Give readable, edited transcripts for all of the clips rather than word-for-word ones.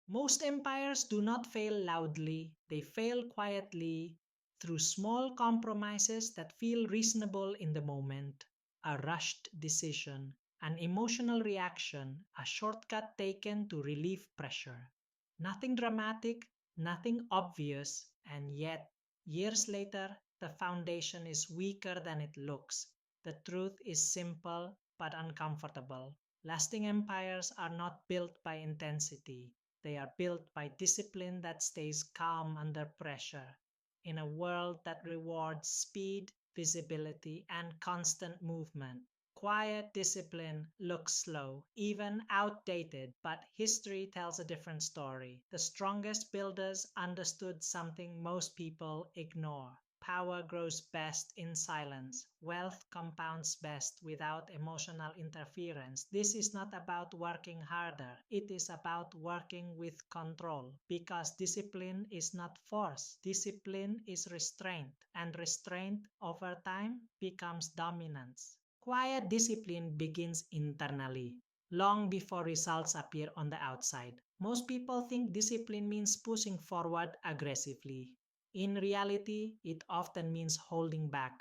Most empires do not fail loudly, they fail quietly through small compromises that feel reasonable in the moment. A rushed decision, an emotional reaction, a shortcut taken to relieve pressure. Nothing dramatic, nothing obvious, and yet, years later, the foundation is weaker than it looks. The truth is simple but uncomfortable. Lasting empires are not built by intensity, they are built by discipline that stays calm under pressure. In a world that rewards speed, visibility, and constant movement, quiet discipline looks slow, even outdated, but history tells a different story. The strongest builders understood something most people ignore. Power grows best in silence. Wealth compounds best without emotional interference. This is not about working harder. It is about working with control. Because discipline is not force. Discipline is restraint. And restraint over time becomes dominance. Quiet discipline begins internally, long before results appear on the outside. Most people think discipline means pushing forward aggressively. In reality, it often means holding back,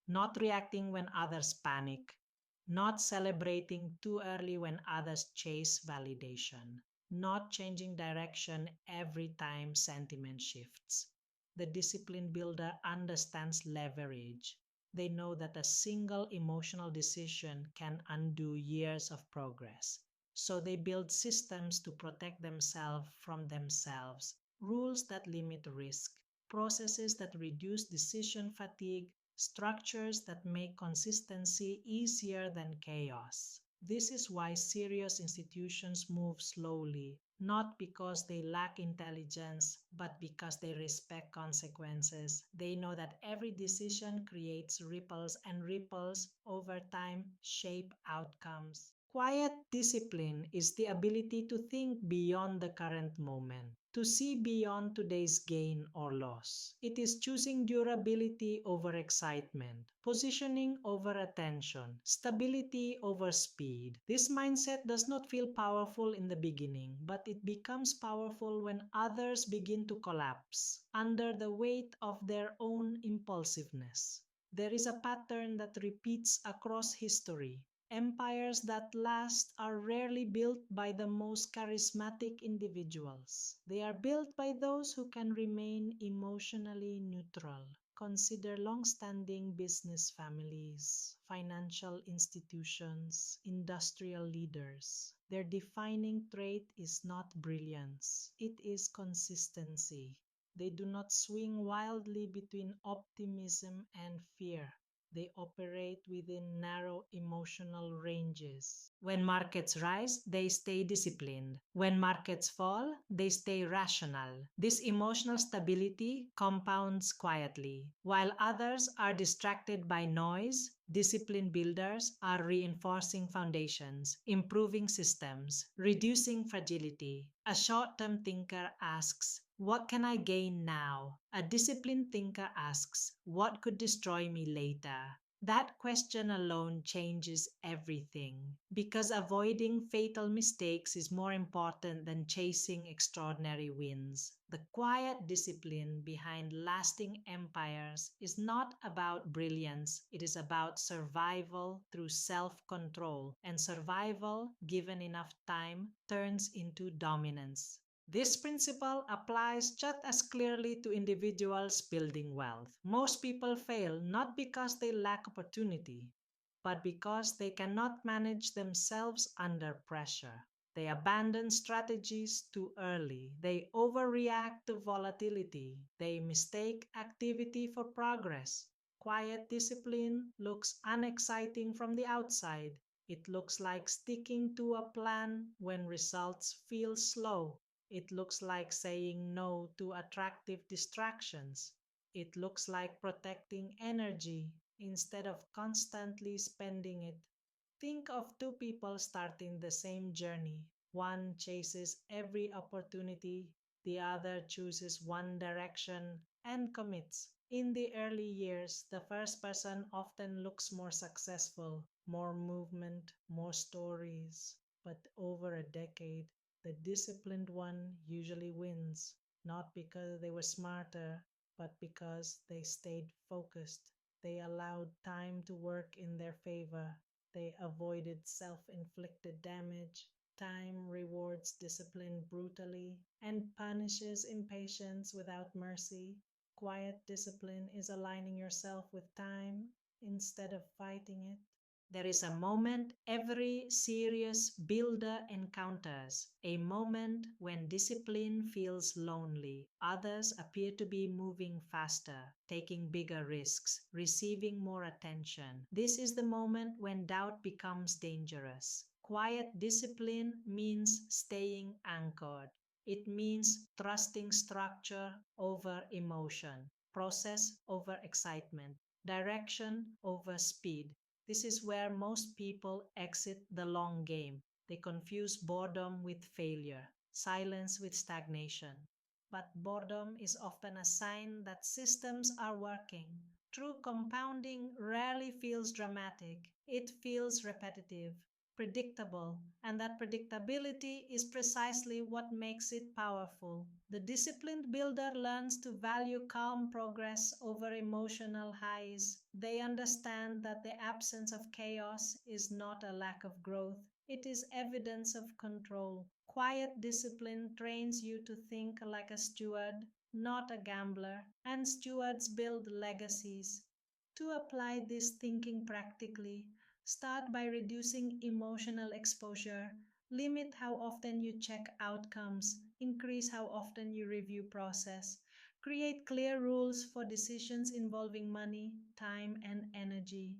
not reacting when others panic, not celebrating too early when others chase validation, not changing direction every time sentiment shifts. The discipline builder understands leverage. They know that a single emotional decision can undo years of progress. So they build systems to protect themselves, rules that limit risk, processes that reduce decision fatigue, structures that make consistency easier than chaos. This is why serious institutions move slowly, not because they lack intelligence, but because they respect consequences. They know that every decision creates ripples, and ripples over time shape outcomes. Quiet discipline is the ability to think beyond the current moment, to see beyond today's gain or loss. It is choosing durability over excitement, positioning over attention, stability over speed. This mindset does not feel powerful in the beginning, but it becomes powerful when others begin to collapse under the weight of their own impulsiveness. There is a pattern that repeats across history. Empires that last are rarely built by the most charismatic individuals. They are built by those who can remain emotionally neutral. Consider long-standing business families, financial institutions, industrial leaders. Their defining trait is not brilliance, it is consistency. They do not swing wildly between optimism and fear. They operate within narrow emotional ranges. When markets rise, they stay disciplined. When markets fall, they stay rational. This emotional stability compounds quietly. While others are distracted by noise, discipline builders are reinforcing foundations, improving systems, reducing fragility. A short-term thinker asks, what can I gain now? A disciplined thinker asks, what could destroy me later? That question alone changes everything because avoiding fatal mistakes is more important than chasing extraordinary wins. The quiet discipline behind lasting empires is not about brilliance, it is about survival through self control, and survival, given enough time, turns into dominance. This principle applies just as clearly to individuals building wealth. Most people fail not because they lack opportunity, but because they cannot manage themselves under pressure. They abandon strategies too early. They overreact to volatility. They mistake activity for progress. Quiet discipline looks unexciting from the outside. It looks like sticking to a plan when results feel slow. It looks like saying no to attractive distractions. It looks like protecting energy instead of constantly spending it. Think of two people starting the same journey. One chases every opportunity, the other chooses one direction and commits. In the early years, the first person often looks more successful, more movement, more stories. But over a decade, The disciplined one usually wins, not because they were smarter, but because they stayed focused. They allowed time to work in their favor. They avoided self inflicted damage. Time rewards discipline brutally and punishes impatience without mercy. Quiet discipline is aligning yourself with time instead of fighting it. There is a moment every serious builder encounters, a moment when discipline feels lonely. Others appear to be moving faster, taking bigger risks, receiving more attention. This is the moment when doubt becomes dangerous. Quiet discipline means staying anchored. It means trusting structure over emotion, process over excitement, direction over speed. This is where most people exit the long game. They confuse boredom with failure, silence with stagnation. But boredom is often a sign that systems are working. True compounding rarely feels dramatic, it feels repetitive, predictable, and that predictability is precisely what makes it powerful. The disciplined builder learns to value calm progress over emotional highs. They understand that the absence of chaos is not a lack of growth, it is evidence of control. Quiet discipline trains you to think like a steward, not a gambler, and stewards build legacies. To apply this thinking practically, start by reducing emotional exposure. Limit how often you check outcomes. Increase how often you review process. Create clear rules for decisions involving money, time, and energy.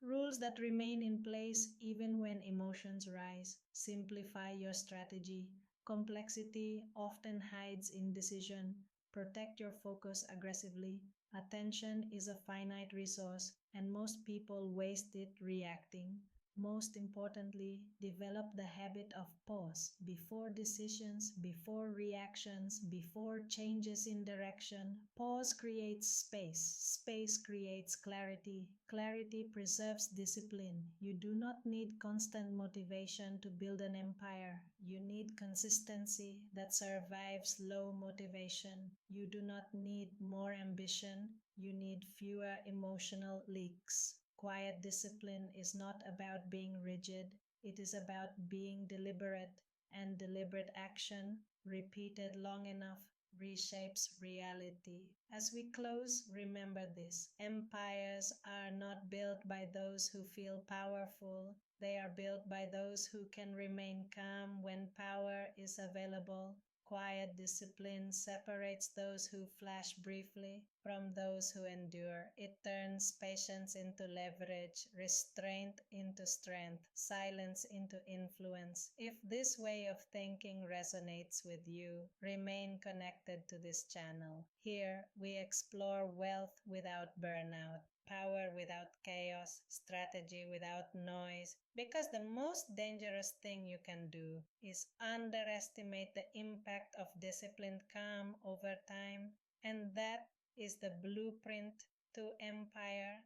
Rules that remain in place even when emotions rise. Simplify your strategy. Complexity often hides in decision. Protect your focus aggressively. Attention is a finite resource, and most people waste it reacting. Most importantly, develop the habit of pause before decisions, before reactions, before changes in direction. Pause creates space. Space creates clarity. Clarity preserves discipline. You do not need constant motivation to build an empire. You need consistency that survives low motivation. You do not need more ambition. You need fewer emotional leaks. Quiet discipline is not about being rigid, it is about being deliberate, and deliberate action, repeated long enough, reshapes reality. As we close, remember this: empires are not built by those who feel powerful, they are built by those who can remain calm when power is available. Quiet discipline separates those who flash briefly from those who endure. It turns patience into leverage, restraint into strength, silence into influence. If this way of thinking resonates with you, remain connected to this channel. Here, we explore wealth without burnout, power without chaos, strategy without noise. Because the most dangerous thing you can do is underestimate the impact of disciplined calm over time, and that is the blueprint to empire.